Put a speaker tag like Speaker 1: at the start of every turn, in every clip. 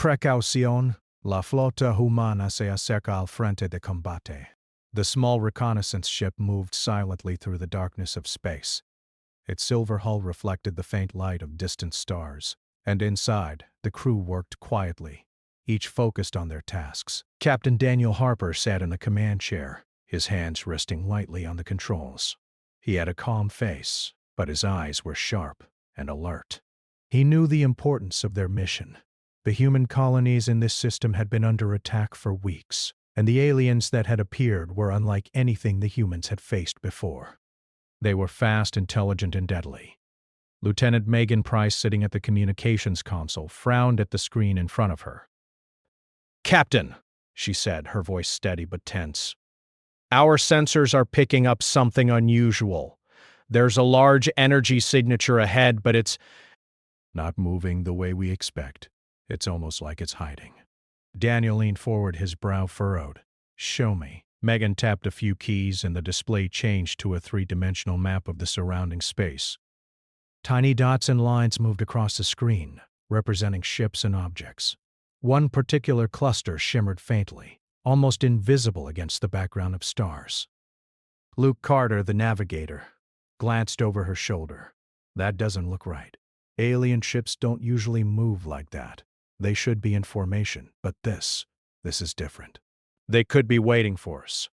Speaker 1: Precaución, la flota humana se acerca al frente de combate. The small reconnaissance ship moved silently through the darkness of space. Its silver hull reflected the faint light of distant stars, and inside, the crew worked quietly, each focused on their tasks. Captain Daniel Harper sat in the command chair, his hands resting lightly on the controls. He had a calm face, but his eyes were sharp and alert. He knew the importance of their mission. The human colonies in this system had been under attack for weeks, and the aliens that had appeared were unlike anything the humans had faced before. They were fast, intelligent, and deadly. Lieutenant Megan Price, sitting at the communications console, frowned at the screen in front of her. "Captain," she said, her voice steady but tense, "our sensors are picking up something unusual. There's a large energy signature ahead, but it's not moving the way we expect. It's almost like it's hiding." Daniel leaned forward, his brow furrowed. "Show me." Megan tapped a few keys and the display changed to a three-dimensional map of the surrounding space. Tiny dots and lines moved across the screen, representing ships and objects. One particular cluster shimmered faintly, almost invisible against the background of stars. Luke Carter, the navigator, glanced over her shoulder. "That doesn't look right. Alien ships don't usually move like that. They should be in formation, but this is different. They could be waiting for us."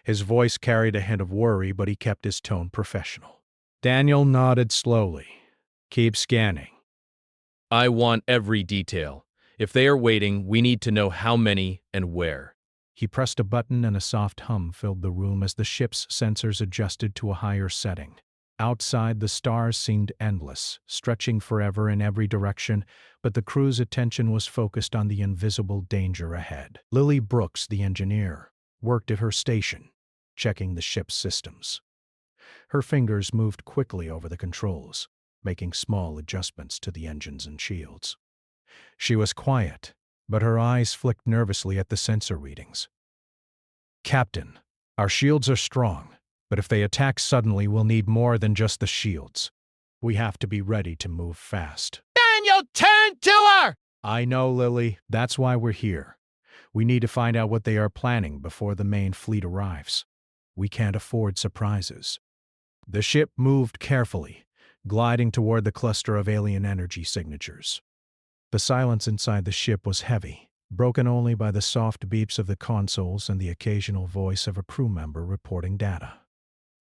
Speaker 1: His voice carried a hint of worry, but he kept his tone professional. Daniel nodded slowly. "Keep scanning."
Speaker 2: "I want every detail. If they are waiting, we need to know how many and where."
Speaker 1: He pressed a button and a soft hum filled the room as the ship's sensors adjusted to a higher setting. Outside, the stars seemed endless, stretching forever in every direction, but the crew's attention was focused on the invisible danger ahead. Lily Brooks, the engineer, worked at her station, checking the ship's systems. Her fingers moved quickly over the controls, making small adjustments to the engines and shields. She was quiet, but her eyes flicked nervously at the sensor readings. "Captain, our shields are strong, but if they attack suddenly, we'll need more than just the shields. We have to be ready to move fast."
Speaker 2: "Daniel, turn to her!"
Speaker 1: "I know, Lily. That's why we're here. We need to find out what they are planning before the main fleet arrives. We can't afford surprises." The ship moved carefully, gliding toward the cluster of alien energy signatures. The silence inside the ship was heavy, broken only by the soft beeps of the consoles and the occasional voice of a crew member reporting data.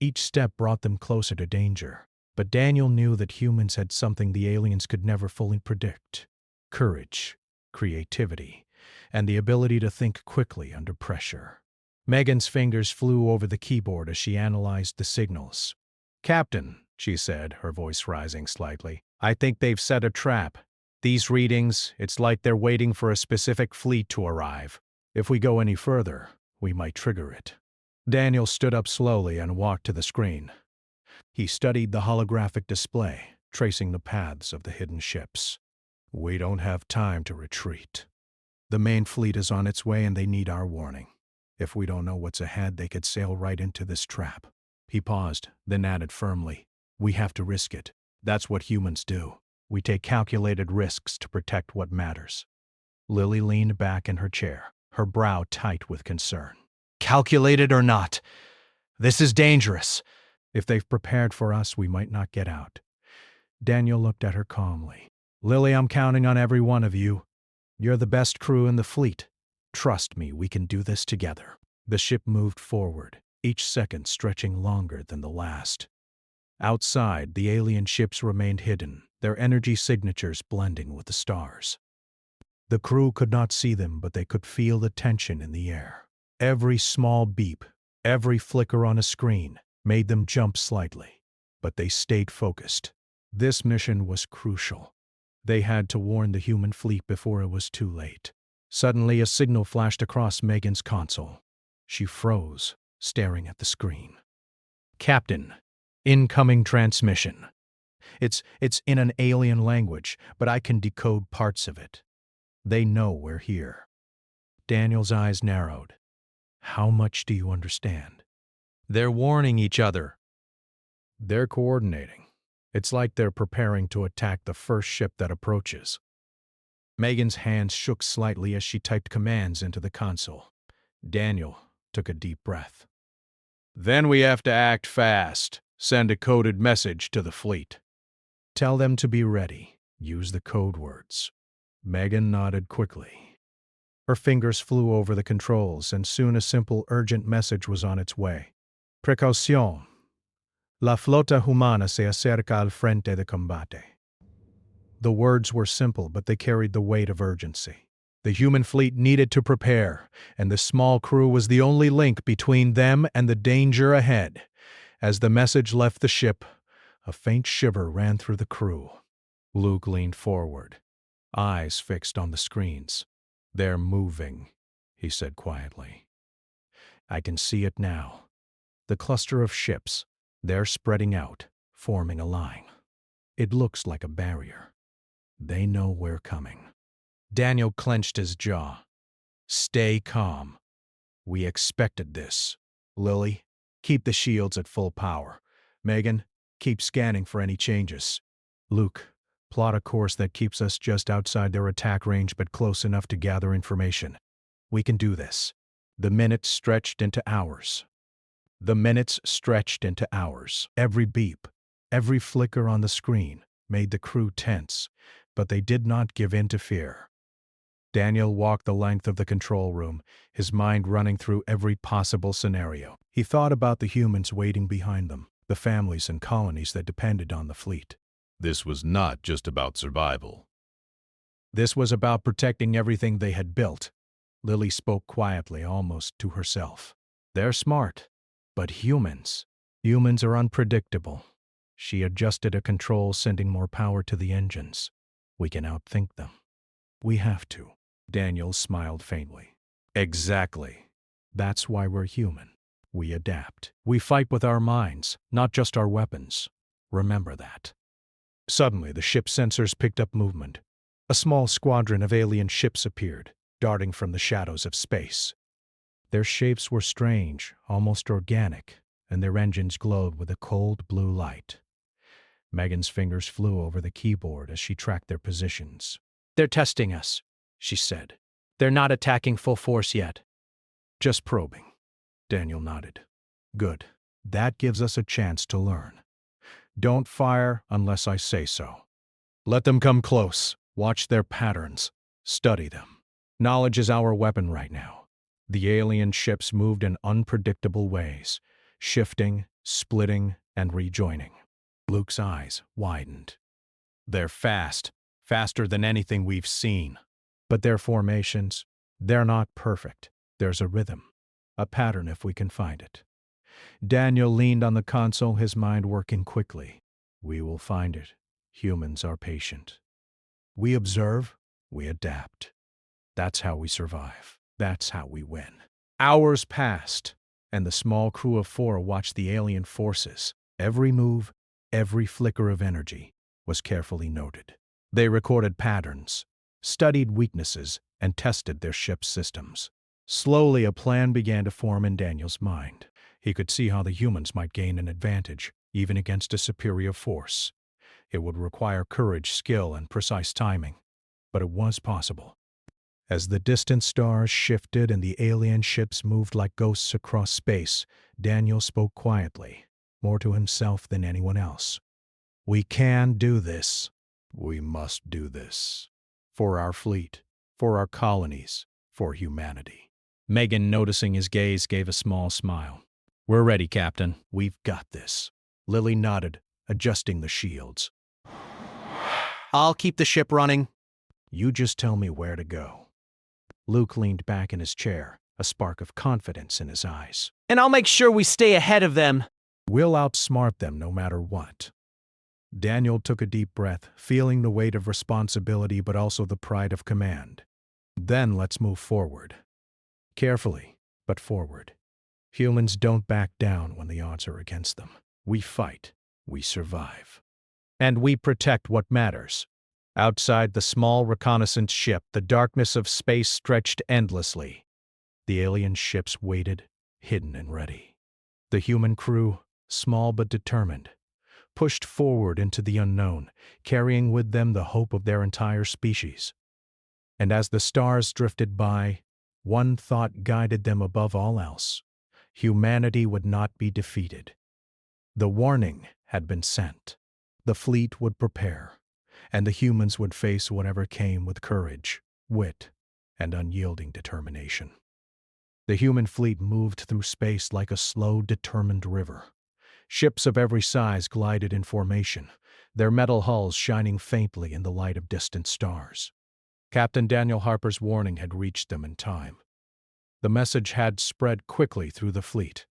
Speaker 1: Each step brought them closer to danger, but Daniel knew that humans had something the aliens could never fully predict: courage, creativity, and the ability to think quickly under pressure. Megan's fingers flew over the keyboard as she analyzed the signals. "Captain," she said, her voice rising slightly, "I think they've set a trap. These readings, it's like they're waiting for a specific fleet to arrive. If we go any further, we might trigger it." Daniel stood up slowly and walked to the screen. He studied the holographic display, tracing the paths of the hidden ships. "We don't have time to retreat. The main fleet is on its way and they need our warning. If we don't know what's ahead, they could sail right into this trap." He paused, then added firmly, "We have to risk it. That's what humans do. We take calculated risks to protect what matters." Lily leaned back in her chair, her brow tight with concern. "Calculated or not, this is dangerous. If they've prepared for us, we might not get out." Daniel looked at her calmly. "Lily, I'm counting on every one of you. You're the best crew in the fleet. Trust me, we can do this together." The ship moved forward, each second stretching longer than the last. Outside, the alien ships remained hidden, their energy signatures blending with the stars. The crew could not see them, but they could feel the tension in the air. Every small beep, every flicker on a screen, made them jump slightly, but they stayed focused. This mission was crucial. They had to warn the human fleet before it was too late. Suddenly, a signal flashed across Megan's console. She froze, staring at the screen. "Captain, incoming transmission." It's in an alien language, but I can decode parts of it. They know we're here." Daniel's eyes narrowed. "How much do you understand?" "They're warning each other." "They're coordinating. It's like they're preparing to attack the first ship that approaches." Megan's hands shook slightly as she typed commands into the console. Daniel took a deep breath. Then we have to act fast. Send a coded message to the fleet. Tell them to be ready. Use the code words. Megan nodded quickly. Her fingers flew over the controls, and soon a simple, urgent message was on its way. Precaución. La flota humana se acerca al frente de combate. The words were simple, but they carried the weight of urgency. The human fleet needed to prepare, and the small crew was the only link between them and the danger ahead. As the message left the ship, a faint shiver ran through the crew. Luke leaned forward, eyes fixed on the screens. They're moving, he said quietly. I can see it now. The cluster of ships, they're spreading out, forming a line. It looks like a barrier. They know we're coming. Daniel clenched his jaw. Stay calm. We expected this. Lily, keep the shields at full power. Megan, keep scanning for any changes. Luke, plot a course that keeps us just outside their attack range but close enough to gather information. We can do this. The minutes stretched into hours. Every beep, every flicker on the screen made the crew tense, but they did not give in to fear. Daniel walked the length of the control room, his mind running through every possible scenario. He thought about the humans waiting behind them, the families and colonies that depended on the fleet.
Speaker 3: This was not just about survival.
Speaker 1: This was about protecting everything they had built. Lily spoke quietly, almost to herself. They're smart, but humans are unpredictable. She adjusted a control, sending more power to the engines. We can outthink them. We have to. Daniel smiled faintly. Exactly. That's why we're human. We adapt. We fight with our minds, not just our weapons. Remember that. Suddenly, the ship's sensors picked up movement. A small squadron of alien ships appeared, darting from the shadows of space. Their shapes were strange, almost organic, and their engines glowed with a cold blue light. Megan's fingers flew over the keyboard as she tracked their positions. They're testing us, she said. They're not attacking full force yet. Just probing. Daniel nodded. Good. That gives us a chance to learn. Don't fire unless I say so. Let them come close. Watch their patterns. Study them. Knowledge is our weapon right now. The alien ships moved in unpredictable ways, shifting, splitting, and rejoining. Luke's eyes widened. They're fast, faster than anything we've seen. But their formations, they're not perfect. There's a rhythm, a pattern if we can find it. Daniel leaned on the console, his mind working quickly. We will find it. Humans are patient. We observe, we adapt. That's how we survive. That's how we win. Hours passed, and the small crew of 4 watched the alien forces. Every move, every flicker of energy was carefully noted. They recorded patterns, studied weaknesses, and tested their ship's systems. Slowly, a plan began to form in Daniel's mind. He could see how the humans might gain an advantage, even against a superior force. It would require courage, skill, and precise timing, but it was possible. As the distant stars shifted and the alien ships moved like ghosts across space, Daniel spoke quietly, more to himself than anyone else. We can do this. We must do this. For our fleet, for our colonies, for humanity. Megan, noticing his gaze, gave a small smile. We're ready, Captain. We've got this. Lily nodded, adjusting the shields. I'll keep the ship running. You just tell me where to go. Luke leaned back in his chair, a spark of confidence in his eyes. And I'll make sure we stay ahead of them. We'll outsmart them no matter what. Daniel took a deep breath, feeling the weight of responsibility but also the pride of command. Then let's move forward. Carefully, but forward. Humans don't back down when the odds are against them. We fight, we survive. And we protect what matters. Outside the small reconnaissance ship, the darkness of space stretched endlessly. The alien ships waited, hidden and ready. The human crew, small but determined, pushed forward into the unknown, carrying with them the hope of their entire species. And as the stars drifted by, one thought guided them above all else. Humanity would not be defeated. The warning had been sent. The fleet would prepare, and the humans would face whatever came with courage, wit, and unyielding determination. The human fleet moved through space like a slow, determined river. Ships of every size glided in formation, their metal hulls shining faintly in the light of distant stars. Captain Daniel Harper's warning had reached them in time. The message had spread quickly through the fleet.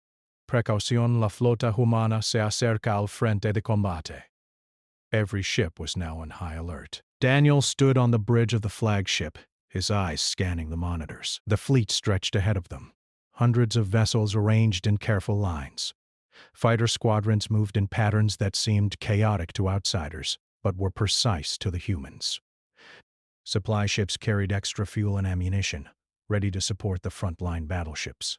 Speaker 1: Precaución, la flota humana se acerca al frente de combate. Every ship was now on high alert. Daniel stood on the bridge of the flagship, his eyes scanning the monitors. The fleet stretched ahead of them, hundreds of vessels arranged in careful lines. Fighter squadrons moved in patterns that seemed chaotic to outsiders, but were precise to the humans. Supply ships carried extra fuel and ammunition, ready to support the frontline battleships.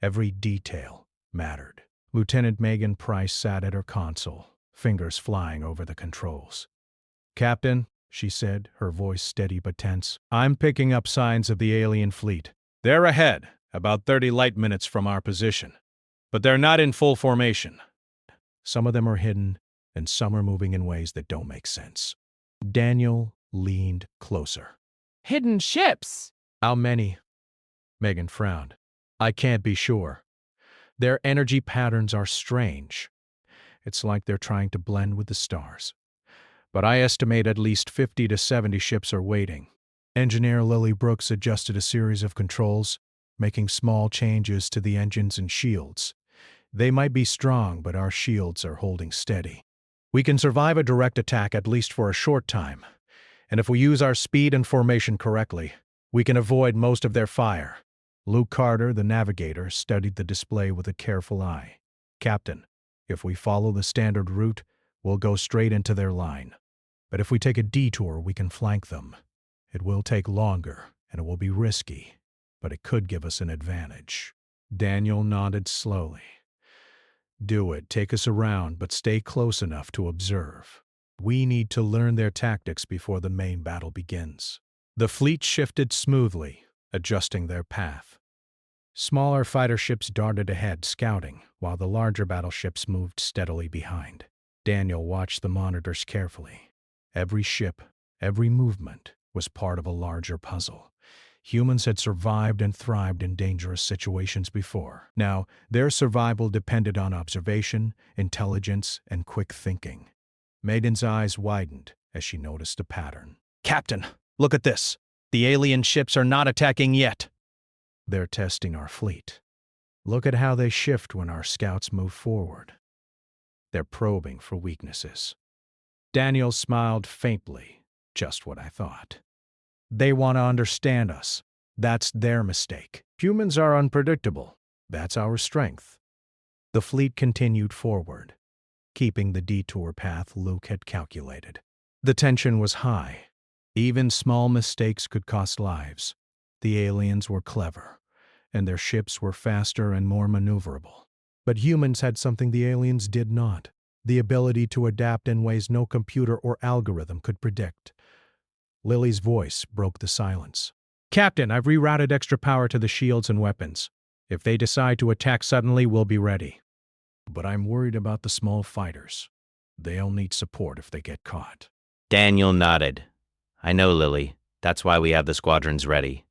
Speaker 1: Every detail mattered. Lieutenant Megan Price sat at her console, fingers flying over the controls. "Captain," she said, her voice steady but tense, "I'm picking up signs of the alien fleet. They're ahead, about 30 light minutes from our position. But they're not in full formation. Some of them are hidden, and some are moving in ways that don't make sense." Daniel leaned closer.
Speaker 4: Hidden ships!
Speaker 1: "How many?" Megan frowned. "I can't be sure. Their energy patterns are strange. It's like they're trying to blend with the stars. But I estimate at least 50 to 70 ships are waiting." Engineer Lily Brooks adjusted a series of controls, making small changes to the engines and shields. "They might be strong, but our shields are holding steady. We can survive a direct attack at least for a short time, and if we use our speed and formation correctly, we can avoid most of their fire." Luke Carter, the navigator, studied the display with a careful eye. "Captain, if we follow the standard route, we'll go straight into their line. But if we take a detour, we can flank them. It will take longer, and it will be risky, but it could give us an advantage." Daniel nodded slowly. "Do it. Take us around, but stay close enough to observe. We need to learn their tactics before the main battle begins." The fleet shifted smoothly, adjusting their path. Smaller fighter ships darted ahead, scouting, while the larger battleships moved steadily behind. Daniel watched the monitors carefully. Every ship, every movement, was part of a larger puzzle. Humans had survived and thrived in dangerous situations before. Now, their survival depended on observation, intelligence, and quick thinking. Megan's eyes widened as she noticed a pattern. "Captain, look at this. The alien ships are not attacking yet." "They're testing our fleet. Look at how they shift when our scouts move forward. They're probing for weaknesses." Daniel smiled faintly. "Just what I thought. They want to understand us. That's their mistake. Humans are unpredictable. That's our strength." The fleet continued forward, keeping the detour path Luke had calculated. The tension was high. Even small mistakes could cost lives. The aliens were clever, and their ships were faster and more maneuverable. But humans had something the aliens did not: the ability to adapt in ways no computer or algorithm could predict. Lily's voice broke the silence. "Captain, I've rerouted extra power to the shields and weapons. If they decide to attack suddenly, we'll be ready. But I'm worried about the small fighters. They'll need support if they get caught."
Speaker 5: Daniel nodded. "I know, Lily. That's why we have the squadrons ready."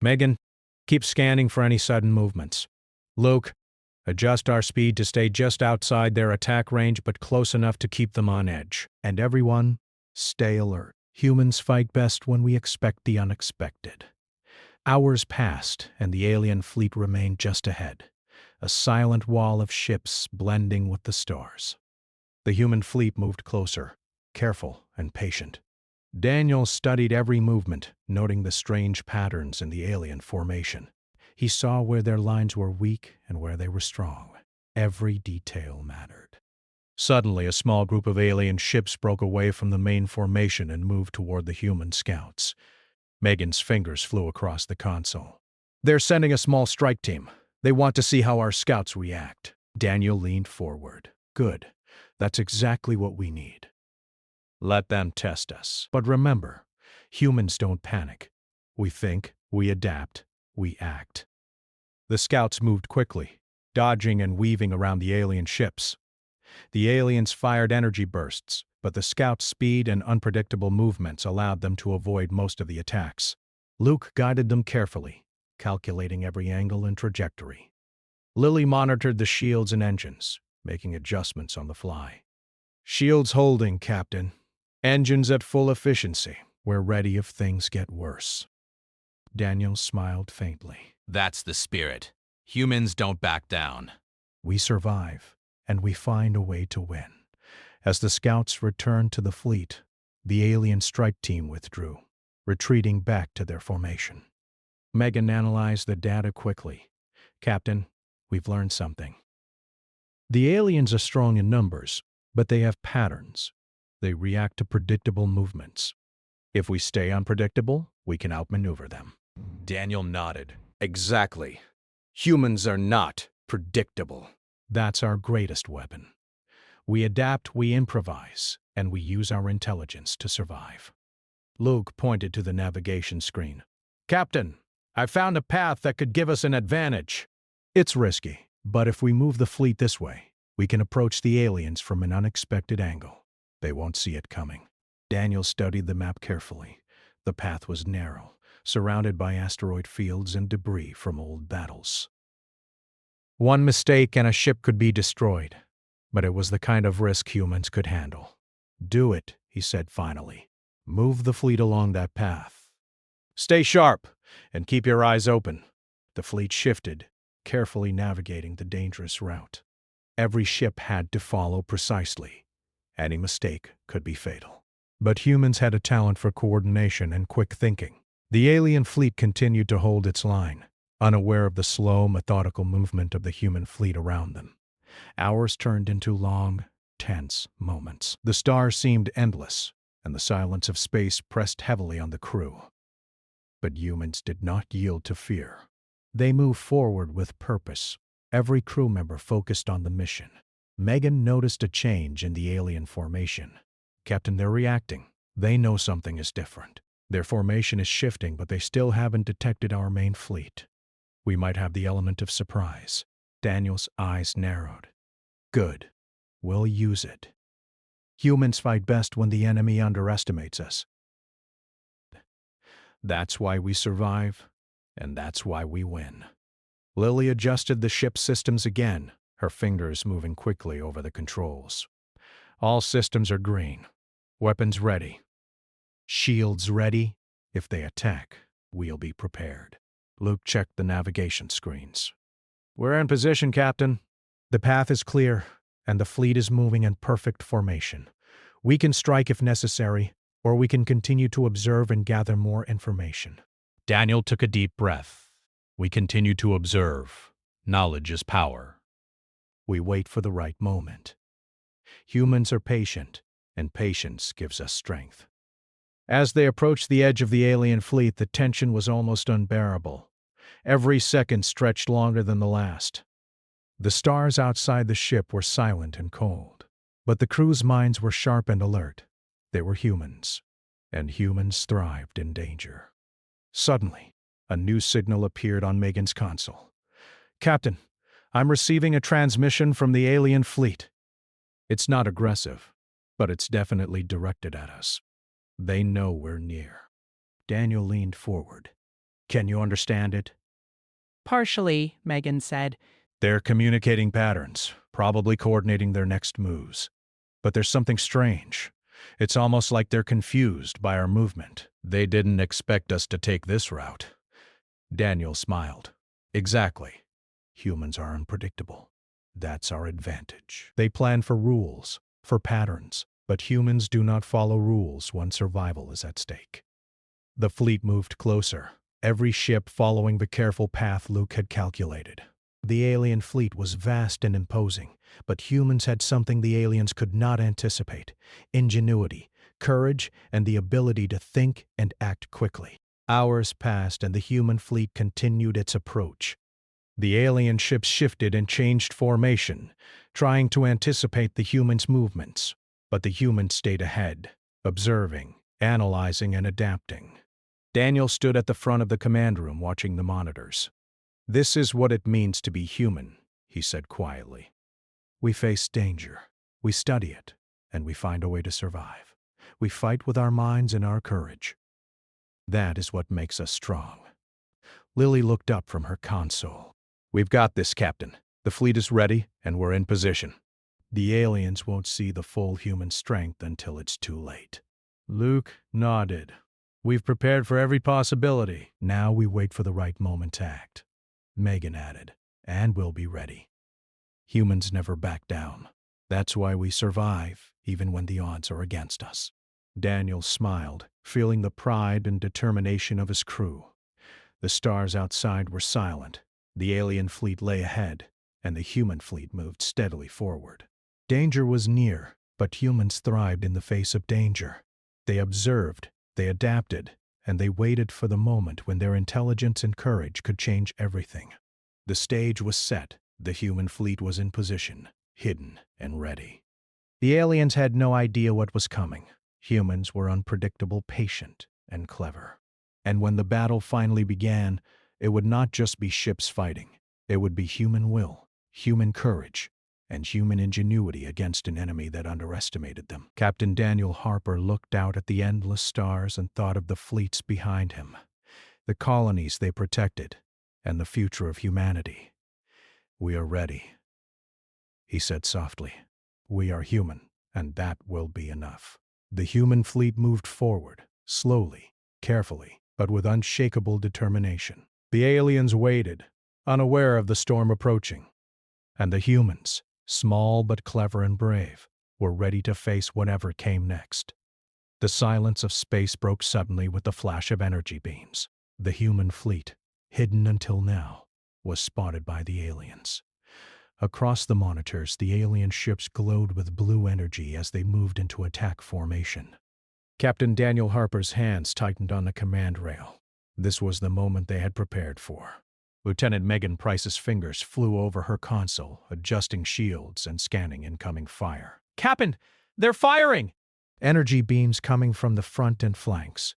Speaker 1: "Megan, keep scanning for any sudden movements. Luke, adjust our speed to stay just outside their attack range but close enough to keep them on edge. And everyone, stay alert. Humans fight best when we expect the unexpected." Hours passed, and the alien fleet remained just ahead, a silent wall of ships blending with the stars. The human fleet moved closer, careful and patient. Daniel studied every movement, noting the strange patterns in the alien formation. He saw where their lines were weak and where they were strong. Every detail mattered. Suddenly, a small group of alien ships broke away from the main formation and moved toward the human scouts. Megan's fingers flew across the console. "They're sending a small strike team. They want to see how our scouts react." Daniel leaned forward. "Good. That's exactly what we need. Let them test us. But remember, Humans don't panic. We think, we adapt, we act. The scouts moved quickly, dodging and weaving around the alien ships. The aliens fired energy bursts, but the scouts' speed and unpredictable movements allowed them to avoid most of the attacks. Luke guided them carefully, calculating every angle and trajectory. Lily monitored the shields and engines, making adjustments on the fly. "Shields holding, Captain. Engines at full efficiency. We're ready if things get worse." Daniel smiled faintly.
Speaker 3: That's the spirit. Humans don't back down.
Speaker 1: "We survive, and we find a way to win." As the scouts returned to the fleet, the alien strike team withdrew, retreating back to their formation. Megan analyzed the data quickly. "Captain, we've learned something. The aliens are strong in numbers, but they have patterns. They react to predictable movements. If we stay unpredictable, we can outmaneuver them."
Speaker 3: Daniel nodded.
Speaker 1: "Exactly. Humans are not predictable. That's our greatest weapon. We adapt, we improvise, and we use our intelligence to survive." Luke pointed to the navigation screen. "Captain, I found a path that could give us an advantage." "It's risky, but if we move the fleet this way, we can approach the aliens from an unexpected angle. They won't see it coming." Daniel studied the map carefully. The path was narrow, surrounded by asteroid fields and debris from old battles. One mistake and a ship could be destroyed, but it was the kind of risk humans could handle. "Do it," he said finally. "Move the fleet along that path. Stay sharp and keep your eyes open." The fleet shifted, carefully navigating the dangerous route. Every ship had to follow precisely. Any mistake could be fatal. But humans had a talent for coordination and quick thinking. The alien fleet continued to hold its line, unaware of the slow, methodical movement of the human fleet around them. Hours turned into long, tense moments. The stars seemed endless, and the silence of space pressed heavily on the crew. But humans did not yield to fear. They moved forward with purpose, every crew member focused on the mission. Megan noticed a change in the alien formation. "Captain, they're reacting. They know something is different. Their formation is shifting, but they still haven't detected our main fleet. We might have the element of surprise." Daniel's eyes narrowed. "Good. We'll use it. Humans fight best when the enemy underestimates us. That's why we survive, and that's why we win." Lily adjusted the ship's systems again, her fingers moving quickly over the controls. "All systems are green. Weapons ready. Shields ready. If they attack, we'll be prepared." Luke checked the navigation screens. "We're in position, Captain. The path is clear, and the fleet is moving in perfect formation. We can strike if necessary, or we can continue to observe and gather more information."
Speaker 3: Daniel took a deep breath. "We continue to observe. Knowledge is power."
Speaker 1: "We wait for the right moment. Humans are patient, and patience gives us strength." As they approached the edge of the alien fleet, the tension was almost unbearable. Every second stretched longer than the last. The stars outside the ship were silent and cold, but the crew's minds were sharp and alert. They were humans, and humans thrived in danger. Suddenly, a new signal appeared on Megan's console. "Captain, I'm receiving a transmission from the alien fleet. It's not aggressive, but it's definitely directed at us. They know we're near." Daniel leaned forward. "Can you understand it?"
Speaker 4: Partially, Megan said.
Speaker 1: "They're communicating patterns, probably coordinating their next moves. But there's something strange. It's almost like they're confused by our movement."
Speaker 3: They didn't expect us to take this route.
Speaker 1: Daniel smiled. "Exactly. Humans are unpredictable. That's our advantage. They plan for rules, for patterns, but humans do not follow rules when survival is at stake." The fleet moved closer, every ship following the careful path Luke had calculated. The alien fleet was vast and imposing, but humans had something the aliens could not anticipate: ingenuity, courage, and the ability to think and act quickly. Hours passed and the human fleet continued its approach. The alien ships shifted and changed formation, trying to anticipate the humans' movements, but the humans stayed ahead, observing, analyzing and adapting. Daniel stood at the front of the command room watching the monitors. "This is what it means to be human," he said quietly. "We face danger, we study it, and we find a way to survive. We fight with our minds and our courage. That is what makes us strong." Lily looked up from her console. "We've got this, Captain. The fleet is ready, and we're in position. The aliens won't see the full human strength until it's too late." Luke nodded. "We've prepared for every possibility. Now we wait for the right moment to act." Megan added, "And we'll be ready. Humans never back down. That's why we survive, even when the odds are against us." Daniel smiled, feeling the pride and determination of his crew. The stars outside were silent. The alien fleet lay ahead, and the human fleet moved steadily forward. Danger was near, but humans thrived in the face of danger. They observed, they adapted, and they waited for the moment when their intelligence and courage could change everything. The stage was set. The human fleet was in position, hidden and ready. The aliens had no idea what was coming. Humans were unpredictable, patient, and clever. And when the battle finally began, it would not just be ships fighting. It would be human will, human courage, and human ingenuity against an enemy that underestimated them. Captain Daniel Harper looked out at the endless stars and thought of the fleets behind him, the colonies they protected, and the future of humanity. "We are ready," he said softly. "We are human, and that will be enough." The human fleet moved forward, slowly, carefully, but with unshakable determination. The aliens waited, unaware of the storm approaching. And the humans, small but clever and brave, were ready to face whatever came next. The silence of space broke suddenly with the flash of energy beams. The human fleet, hidden until now, was spotted by the aliens. Across the monitors, the alien ships glowed with blue energy as they moved into attack formation. Captain Daniel Harper's hands tightened on the command rail. This was the moment they had prepared for. Lieutenant Megan Price's fingers flew over her console, adjusting shields and scanning incoming fire. "Captain, they're firing!" "Energy beams coming from the front and flanks.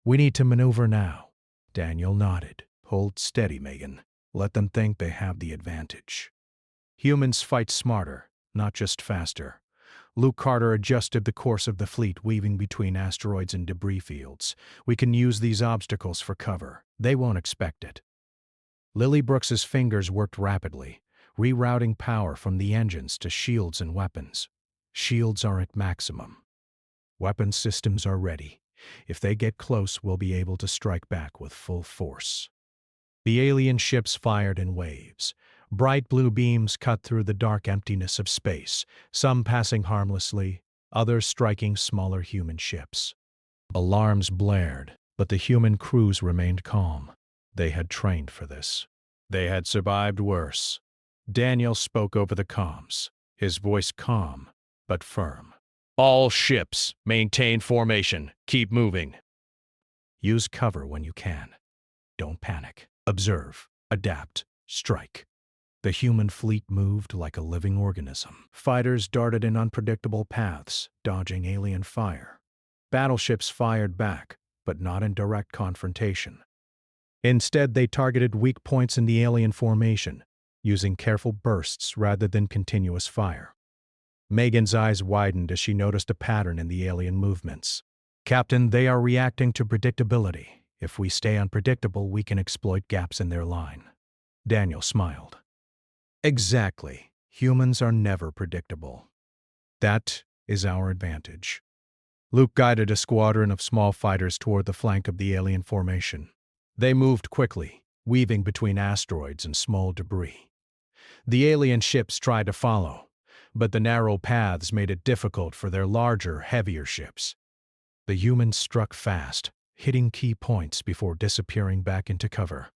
Speaker 1: We need to maneuver now." Daniel nodded. "Hold steady, Megan. Let them think they have the advantage. Humans fight smarter, not just faster." Luke Carter adjusted the course of the fleet, weaving between asteroids and debris fields. "We can use these obstacles for cover. They won't expect it." Lily Brooks's fingers worked rapidly, rerouting power from the engines to shields and weapons. Shields are at maximum. Weapon systems are ready. If they get close, we'll be able to strike back with full force. The alien ships fired in waves. Bright blue beams cut through the dark emptiness of space, some passing harmlessly, others striking smaller human ships. Alarms blared, but the human crews remained calm. They had trained for this. They had survived worse. Daniel spoke over the comms, his voice calm but firm.
Speaker 2: All ships, maintain formation. Keep moving.
Speaker 1: Use cover when you can. Don't panic. Observe, adapt, strike. The human fleet moved like a living organism. Fighters darted in unpredictable paths, dodging alien fire. Battleships fired back, but not in direct confrontation. Instead, they targeted weak points in the alien formation, using careful bursts rather than continuous fire. Megan's eyes widened as she noticed a pattern in the alien movements. "Captain, they are reacting to predictability. If we stay unpredictable, we can exploit gaps in their line." Daniel smiled. "Exactly. Humans are never predictable. That is our advantage." Luke guided a squadron of small fighters toward the flank of the alien formation. They moved quickly, weaving between asteroids and small debris. The alien ships tried to follow, but the narrow paths made it difficult for their larger, heavier ships. The humans struck fast, hitting key points before disappearing back into cover.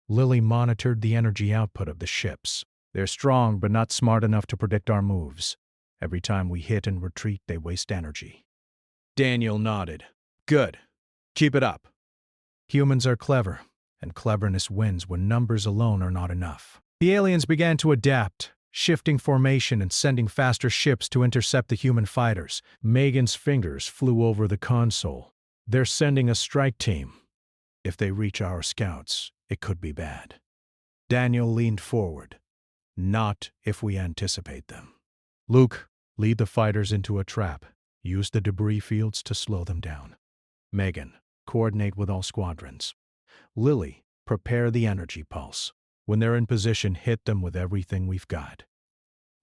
Speaker 1: Lily monitored the energy output of the ships. "They're strong, but not smart enough to predict our moves. Every time we hit and retreat, they waste energy." Daniel nodded. "Good. Keep it up." Humans are clever, and cleverness wins when numbers alone are not enough. The aliens began to adapt, shifting formation and sending faster ships to intercept the human fighters. Megan's fingers flew over the console. They're sending a strike team. If they reach our scouts, it could be bad. Daniel leaned forward. Not if we anticipate them. Luke, lead the fighters into a trap. Use the debris fields to slow them down. Megan, coordinate with all squadrons. Lily, prepare the energy pulse. When they're in position, hit them with everything we've got.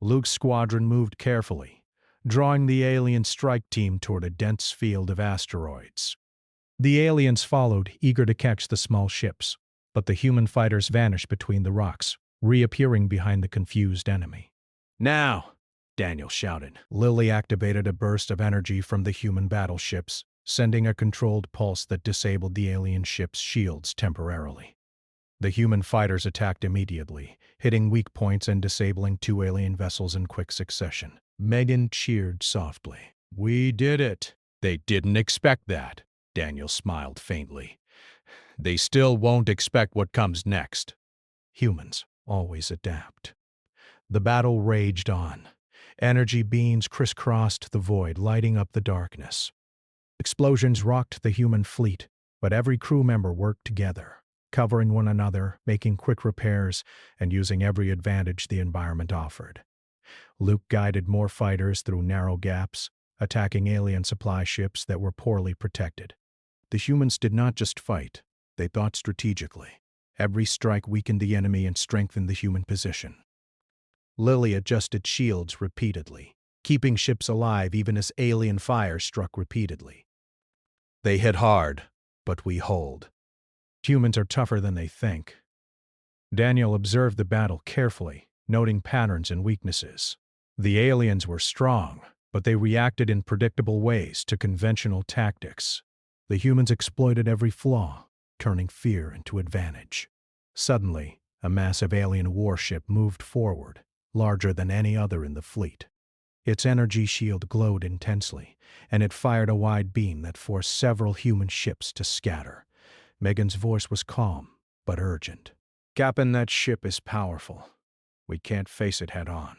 Speaker 1: Luke's squadron moved carefully, drawing the alien strike team toward a dense field of asteroids. The aliens followed, eager to catch the small ships, but the human fighters vanished between the rocks, reappearing behind the confused enemy. Now! Daniel shouted. Lily activated a burst of energy from the human battleships, sending a controlled pulse that disabled the alien ship's shields temporarily. The human fighters attacked immediately, hitting weak points and disabling 2 alien vessels in quick succession. Megan cheered softly. We did it. They didn't expect that. Daniel smiled faintly. They still won't expect what comes next. Humans always adapt. The battle raged on. Energy beams crisscrossed the void, lighting up the darkness. Explosions rocked the human fleet, but every crew member worked together, covering one another, making quick repairs, and using every advantage the environment offered. Luke guided more fighters through narrow gaps, attacking alien supply ships that were poorly protected. The humans did not just fight, they thought strategically. Every strike weakened the enemy and strengthened the human position. Lily adjusted shields repeatedly, keeping ships alive even as alien fire struck repeatedly. They hit hard, but we hold. Humans are tougher than they think. Daniel observed the battle carefully, noting patterns and weaknesses. The aliens were strong, but they reacted in predictable ways to conventional tactics. The humans exploited every flaw, turning fear into advantage. Suddenly, a massive alien warship moved forward, larger than any other in the fleet. Its energy shield glowed intensely, and it fired a wide beam that forced several human ships to scatter. Megan's voice was calm, but urgent. Captain, that ship is powerful. We can't face it head-on.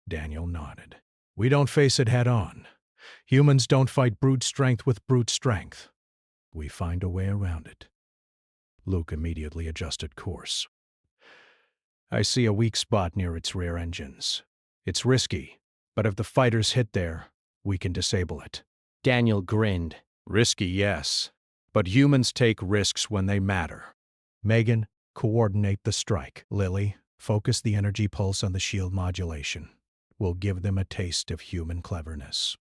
Speaker 1: Daniel nodded. We don't face it head-on. Humans don't fight brute strength with brute strength. We find a way around it. Luke immediately adjusted course. I see a weak spot near its rear engines. It's risky, but if the fighters hit there, we can disable it.
Speaker 5: Daniel grinned.
Speaker 1: Risky, yes, but humans take risks when they matter. Megan, coordinate the strike. Lily, focus the energy pulse on the shield modulation. We'll give them a taste of human cleverness.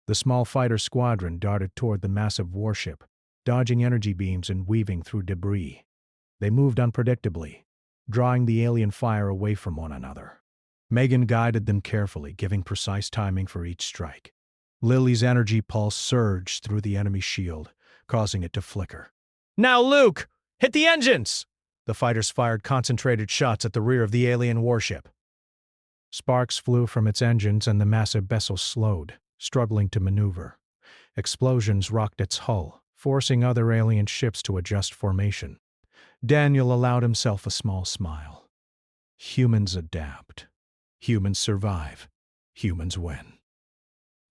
Speaker 1: The small fighter squadron darted toward the massive warship, dodging energy beams and weaving through debris. They moved unpredictably, drawing the alien fire away from one another. Megan guided them carefully, giving precise timing for each strike. Lily's energy pulse surged through the enemy shield, causing it to flicker. Now, Luke! Hit the engines! The fighters fired concentrated shots at the rear of the alien warship. Sparks flew from its engines and the massive vessel slowed, struggling to maneuver. Explosions rocked its hull, forcing other alien ships to adjust formation. Daniel allowed himself a small smile. Humans adapt. Humans survive. Humans win.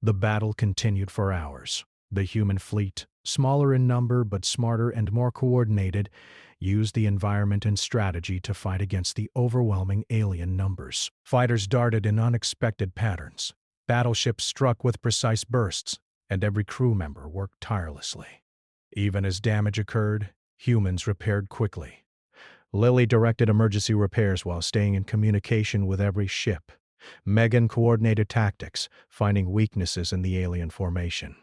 Speaker 1: The battle continued for hours. The human fleet, smaller in number but smarter and more coordinated, used the environment and strategy to fight against the overwhelming alien numbers. Fighters darted in unexpected patterns. Battleships struck with precise bursts, and every crew member worked tirelessly. Even as damage occurred, humans repaired quickly. Lily directed emergency repairs while staying in communication with every ship. Megan coordinated tactics, finding weaknesses in the alien formation.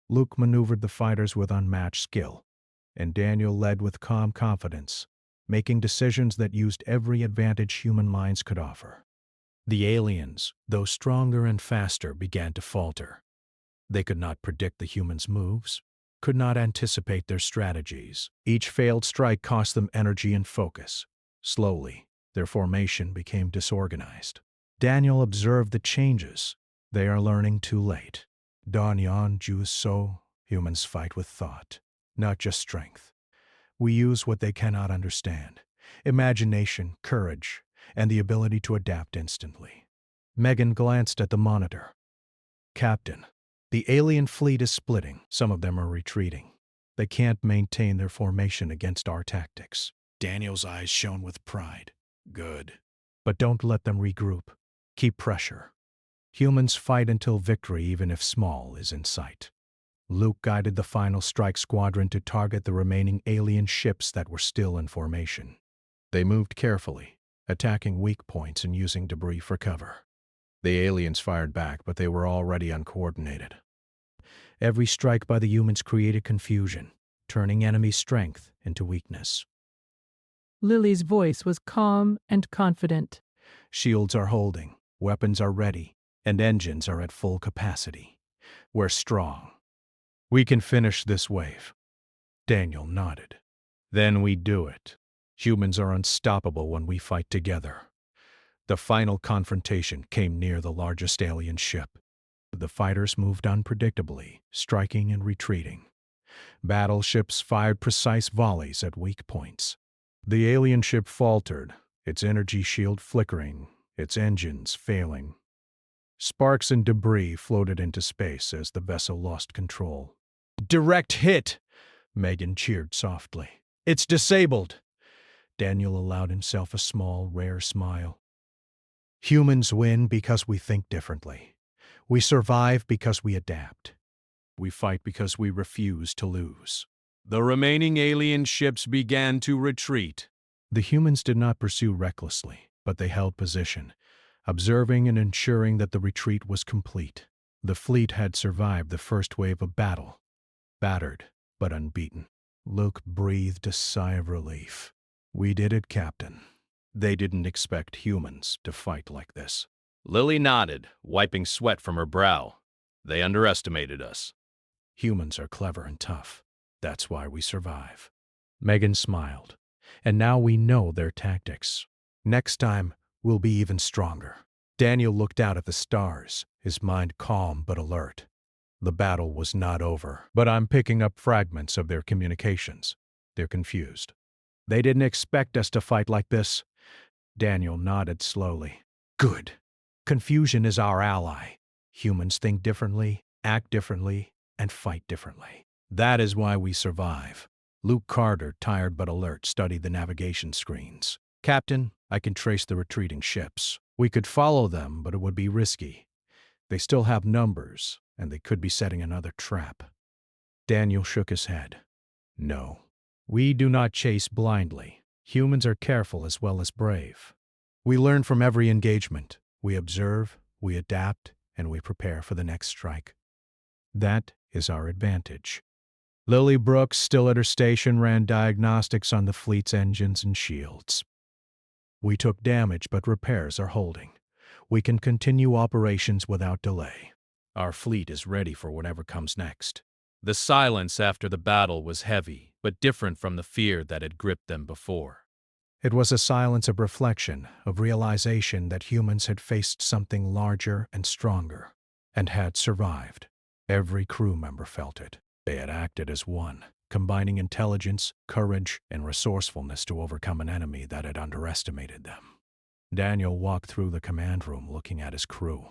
Speaker 1: Luke maneuvered the fighters with unmatched skill, and Daniel led with calm confidence, making decisions that used every advantage human minds could offer. The aliens, though stronger and faster, began to falter. They could not predict the humans' moves, could not anticipate their strategies. Each failed strike cost them energy and focus. Slowly, their formation became disorganized. Daniel observed the changes. They are learning too late. Danyan Ju So, humans fight with thought, not just strength. We use what they cannot understand. Imagination, courage, and the ability to adapt instantly. Megan glanced at the monitor. Captain, the alien fleet is splitting. Some of them are retreating. They can't maintain their formation against our tactics. Daniel's eyes shone with pride. Good. But don't let them regroup. Keep pressure. Humans fight until victory, even if small, is in sight. Luke guided the final strike squadron to target the remaining alien ships that were still in formation. They moved carefully, attacking weak points and using debris for cover. The aliens fired back, but they were already uncoordinated. Every strike by the humans created confusion, turning enemy strength into weakness.
Speaker 4: Lily's voice was calm and confident.
Speaker 1: Shields are holding, weapons are ready, and engines are at full capacity. We're strong. We can finish this wave. Daniel nodded. Then we do it. Humans are unstoppable when we fight together. The final confrontation came near the largest alien ship. The fighters moved unpredictably, striking and retreating. Battleships fired precise volleys at weak points. The alien ship faltered, its energy shield flickering, its engines failing. Sparks and debris floated into space as the vessel lost control. Direct hit! Megan cheered softly. It's disabled! Daniel allowed himself a small, rare smile. Humans win because we think differently. We survive because we adapt. We fight because we refuse to lose. The remaining alien ships began to retreat. The humans did not pursue recklessly, but they held position, observing and ensuring that the retreat was complete. The fleet had survived the first wave of battle, battered but unbeaten. Luke breathed a sigh of relief. We did it, Captain. They didn't expect humans to fight like this.
Speaker 2: Lily nodded, wiping sweat from her brow. They underestimated us.
Speaker 1: Humans are clever and tough. That's why we survive. Megan smiled. And now we know their tactics. Next time, we'll be even stronger. Daniel looked out at the stars, his mind calm but alert. The battle was not over, but I'm picking up fragments of their communications. They're confused. They didn't expect us to fight like this. Daniel nodded slowly. Good. Confusion is our ally. Humans think differently, act differently, and fight differently. That is why we survive. Luke Carter, tired but alert, studied the navigation screens. Captain, I can trace the retreating ships. We could follow them, but it would be risky. They still have numbers, and they could be setting another trap. Daniel shook his head. No. We do not chase blindly. Humans are careful as well as brave. We learn from every engagement. We observe, we adapt, and we prepare for the next strike. That is our advantage. Lily Brooks, still at her station, ran diagnostics on the fleet's engines and shields. We took damage, but repairs are holding. We can continue operations without delay. Our fleet is ready for whatever comes next.
Speaker 2: The silence after the battle was heavy, but different from the fear that had gripped them before.
Speaker 1: It was a silence of reflection, of realization that humans had faced something larger and stronger, and had survived. Every crew member felt it. They had acted as one, combining intelligence, courage, and resourcefulness to overcome an enemy that had underestimated them. Daniel walked through the command room looking at his crew.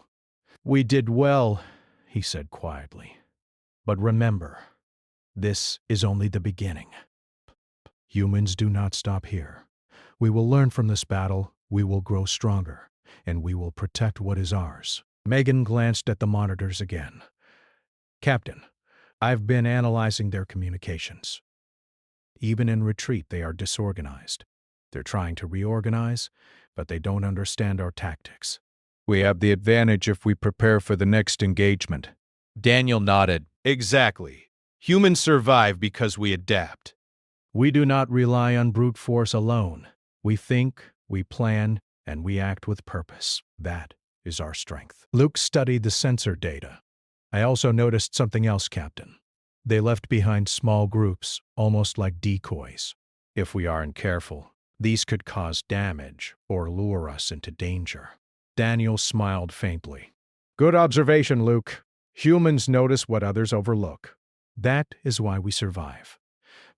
Speaker 1: We did well, he said quietly. But remember, this is only the beginning. Humans do not stop here. We will learn from this battle, we will grow stronger, and we will protect what is ours. Megan glanced at the monitors again. Captain, I've been analyzing their communications. Even in retreat, they are disorganized. They're trying to reorganize, but they don't understand our tactics. We have the advantage if we prepare for the next engagement.
Speaker 2: Daniel nodded. Exactly. Humans survive because we adapt.
Speaker 1: We do not rely on brute force alone. We think, we plan, and we act with purpose. That is our strength. Luke studied the sensor data. I also noticed something else, Captain. They left behind small groups, almost like decoys. If we aren't careful, these could cause damage or lure us into danger. Daniel smiled faintly. Good observation, Luke. Humans notice what others overlook. That is why we survive.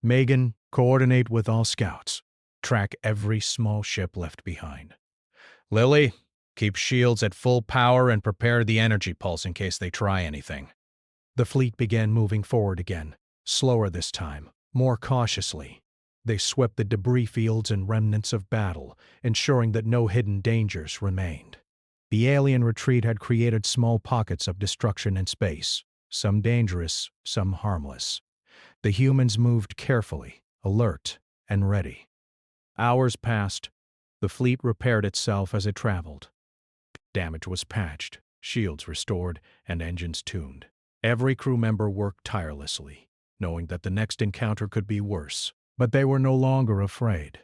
Speaker 1: Megan, coordinate with all scouts. Track every small ship left behind. Lily, keep shields at full power and prepare the energy pulse in case they try anything. The fleet began moving forward again, slower this time, more cautiously. They swept the debris fields and remnants of battle, ensuring that no hidden dangers remained. The alien retreat had created small pockets of destruction in space, some dangerous, some harmless. The humans moved carefully, alert and ready. Hours passed. The fleet repaired itself as it traveled. Damage was patched, shields restored, and engines tuned. Every crew member worked tirelessly, knowing that the next encounter could be worse. But they were no longer afraid.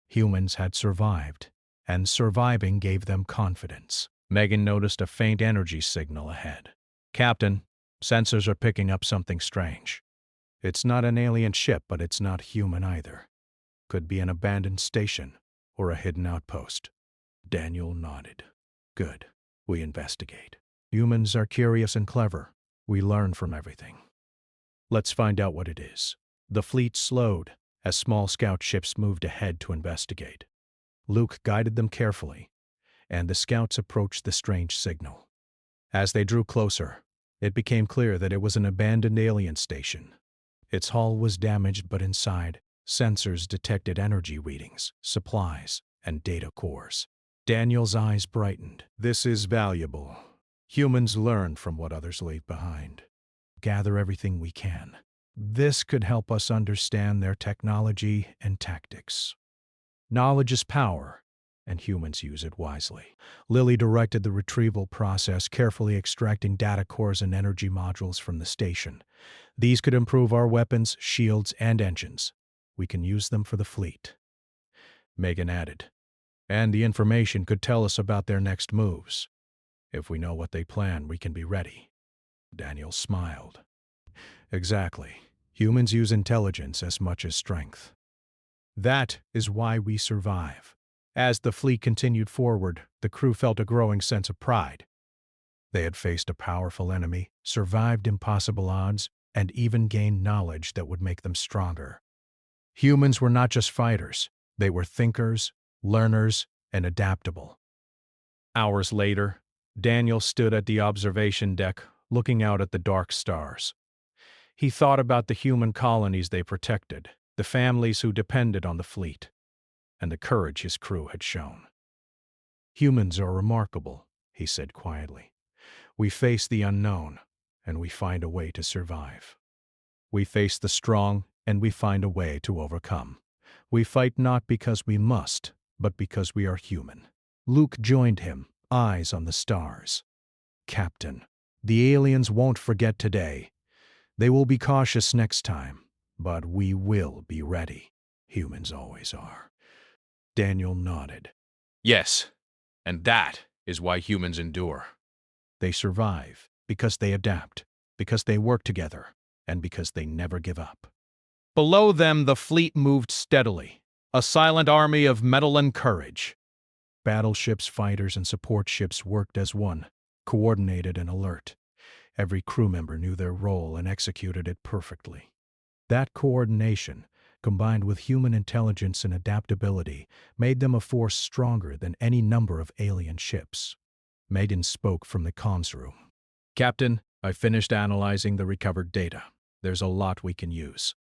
Speaker 1: Humans had survived, and surviving gave them confidence. Megan noticed a faint energy signal ahead. Captain, sensors are picking up something strange. It's not an alien ship, but it's not human either. Could be an abandoned station or a hidden outpost. Daniel nodded. Good. We investigate. Humans are curious and clever. We learn from everything. Let's find out what it is. The fleet slowed as small scout ships moved ahead to investigate. Luke guided them carefully, and the scouts approached the strange signal. As they drew closer, it became clear that it was an abandoned alien station. Its hull was damaged, but inside, sensors detected energy readings, supplies, and data cores. Daniel's eyes brightened. This is valuable. Humans learn from what others leave behind. Gather everything we can. This could help us understand their technology and tactics. Knowledge is power, and humans use it wisely. Lily directed the retrieval process, carefully extracting data cores and energy modules from the station. These could improve our weapons, shields, and engines. We can use them for the fleet. Megan added, and the information could tell us about their next moves. If we know what they plan, we can be ready. Daniel smiled. Exactly. Humans use intelligence as much as strength. That is why we survive. As the fleet continued forward, the crew felt a growing sense of pride. They had faced a powerful enemy, survived impossible odds, and even gained knowledge that would make them stronger. Humans were not just fighters. They were thinkers, learners, and adaptable. Hours later, Daniel stood at the observation deck, looking out at the dark stars. He thought about the human colonies they protected, the families who depended on the fleet, and the courage his crew had shown. Humans are remarkable, he said quietly. We face the unknown, and we find a way to survive. We face the strong, and we find a way to overcome. We fight not because we must, but because we are human. Luke joined him, eyes on the stars. Captain, the aliens won't forget today. They will be cautious next time, but we will be ready. Humans always are. Daniel nodded.
Speaker 2: Yes, and that is why humans endure.
Speaker 1: They survive because they adapt, because they work together, and because they never give up. Below them, the fleet moved steadily, a silent army of metal and courage. Battleships, fighters, and support ships worked as one, coordinated and alert. Every crew member knew their role and executed it perfectly. That coordination, combined with human intelligence and adaptability, made them a force stronger than any number of alien ships. Megan spoke from the comms room. Captain, I finished analyzing the recovered data. There's a lot we can use.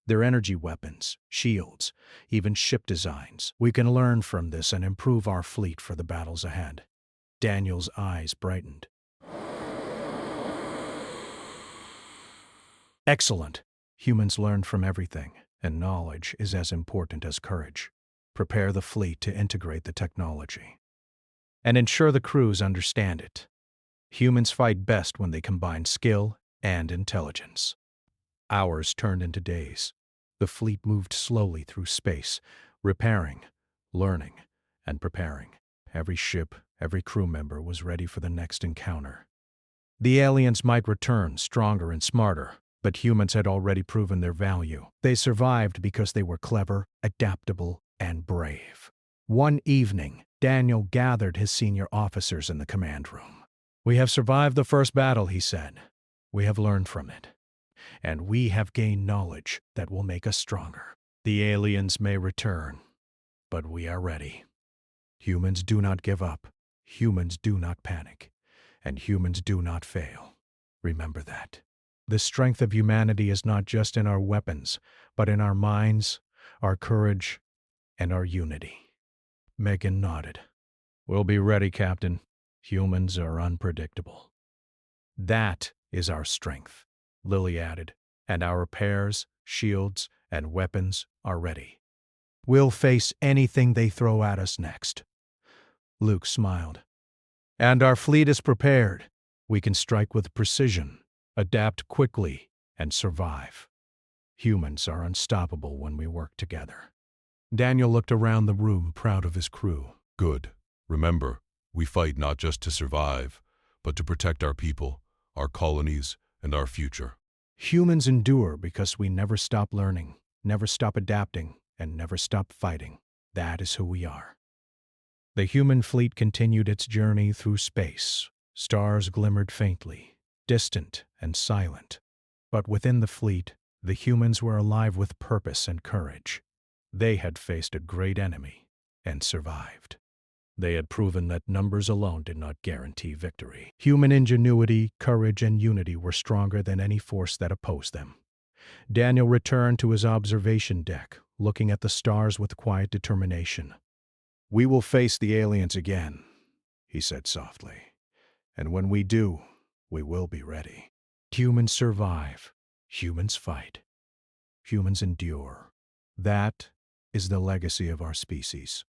Speaker 1: Their energy weapons, shields, even ship designs. We can learn from this and improve our fleet for the battles ahead. Daniel's eyes brightened. Excellent. Humans learn from everything, and knowledge is as important as courage. Prepare the fleet to integrate the technology. And ensure the crews understand it. Humans fight best when they combine skill and intelligence. Hours turned into days. The fleet moved slowly through space, repairing, learning, and preparing. Every ship, every crew member was ready for the next encounter. The aliens might return stronger and smarter, but humans had already proven their value. They survived because they were clever, adaptable, and brave. One evening, Daniel gathered his senior officers in the command room. We have survived the first battle, he said. We have learned from it. And we have gained knowledge that will make us stronger. The aliens may return, but we are ready. Humans do not give up. Humans do not panic. And humans do not fail. Remember that. The strength of humanity is not just in our weapons, but in our minds, our courage, and our unity. Megan nodded. We'll be ready, Captain. Humans are unpredictable. That is our strength, Lily added, and our repairs, shields, and weapons are ready. We'll face anything they throw at us next. Luke smiled. And our fleet is prepared. We can strike with precision, adapt quickly, and survive. Humans are unstoppable when we work together. Daniel looked around the room, proud of his crew.
Speaker 6: Good. Remember, we fight not just to survive, but to protect our people, our colonies, and our future.
Speaker 1: Humans endure because we never stop learning, never stop adapting, and never stop fighting. That is who we are. The human fleet continued its journey through space. Stars glimmered faintly, distant and silent. But within the fleet, the humans were alive with purpose and courage. They had faced a great enemy and survived. They had proven that numbers alone did not guarantee victory. Human ingenuity, courage, and unity were stronger than any force that opposed them. Daniel returned to his observation deck, looking at the stars with quiet determination. We will face the aliens again, he said softly. And when we do, we will be ready. Humans survive. Humans fight. Humans endure. That is the legacy of our species.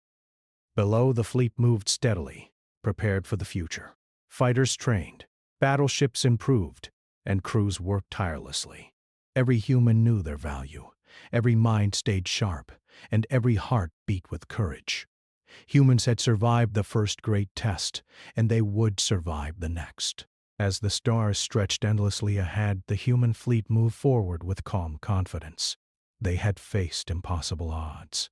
Speaker 1: Below, the fleet moved steadily, prepared for the future. Fighters trained, battleships improved, and crews worked tirelessly. Every human knew their value. Every mind stayed sharp, and every heart beat with courage. Humans had survived the first great test, and they would survive the next. As the stars stretched endlessly ahead, the human fleet moved forward with calm confidence. They had faced impossible odds,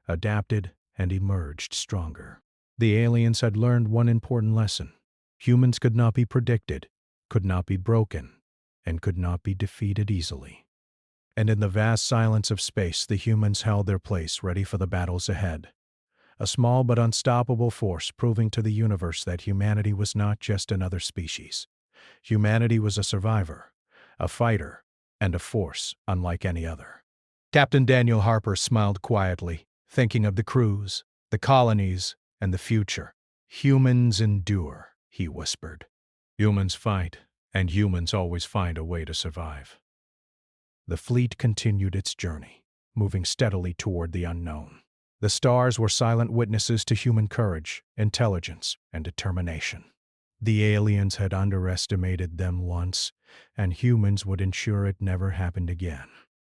Speaker 1: adapted, and emerged stronger. The aliens had learned one important lesson. Humans could not be predicted, could not be broken, and could not be defeated easily. And in the vast silence of space, the humans held their place, ready for the battles ahead. A small but unstoppable force, proving to the universe that humanity was not just another species. Humanity was a survivor, a fighter, and a force unlike any other. Captain Daniel Harper smiled quietly, thinking of the crews, the colonies, and the future. Humans endure, he whispered. Humans fight, and humans always find a way to survive. The fleet continued its journey, moving steadily toward the unknown. The stars were silent witnesses to human courage, intelligence, and determination. The aliens had underestimated them once, and humans would ensure it never happened again.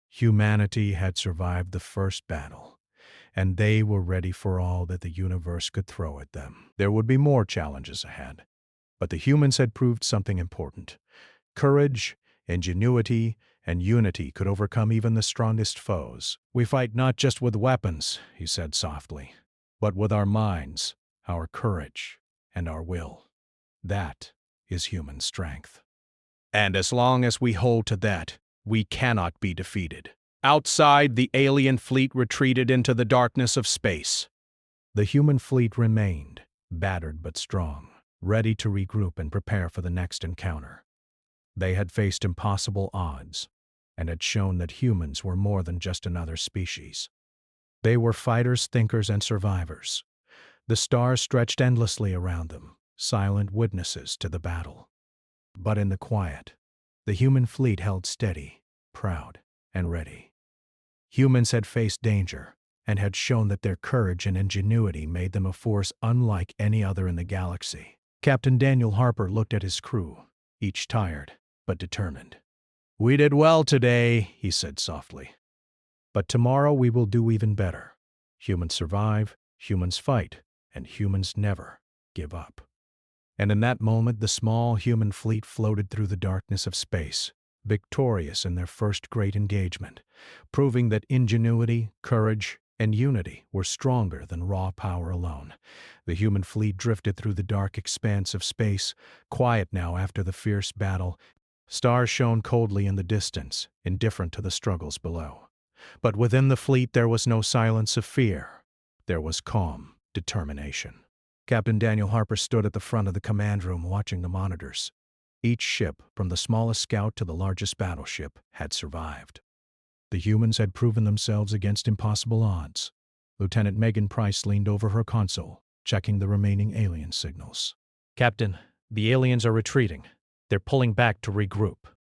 Speaker 1: Humanity had survived the first battle, and they were ready for all that the universe could throw at them. There would be more challenges ahead, but the humans had proved something important. Courage, ingenuity, and unity could overcome even the strongest foes. We fight not just with weapons, he said softly, but with our minds, our courage, and our will. That is human strength. And as long as we hold to that, we cannot be defeated. Outside, the alien fleet retreated into the darkness of space. The human fleet remained, battered but strong, ready to regroup and prepare for the next encounter. They had faced impossible odds, and had shown that humans were more than just another species. They were fighters, thinkers, and survivors. The stars stretched endlessly around them, silent witnesses to the battle. But in the quiet, the human fleet held steady, proud, and ready. Humans had faced danger, and had shown that their courage and ingenuity made them a force unlike any other in the galaxy. Captain Daniel Harper looked at his crew, each tired but determined. We did well today, he said softly. But tomorrow we will do even better. Humans survive, humans fight, and humans never give up. And in that moment, the small human fleet floated through the darkness of space, victorious in their first great engagement, proving that ingenuity, courage, and unity were stronger than raw power alone. The human fleet drifted through the dark expanse of space, quiet now after the fierce battle. Stars shone coldly in the distance, indifferent to the struggles below. But within the fleet there was no silence of fear. There was calm, determination. Captain Daniel Harper stood at the front of the command room watching the monitors. Each ship, from the smallest scout to the largest battleship, had survived. The humans had proven themselves against impossible odds. Lieutenant Megan Price leaned over her console, checking the remaining alien signals.
Speaker 3: Captain, the aliens are retreating. They're pulling back to regroup.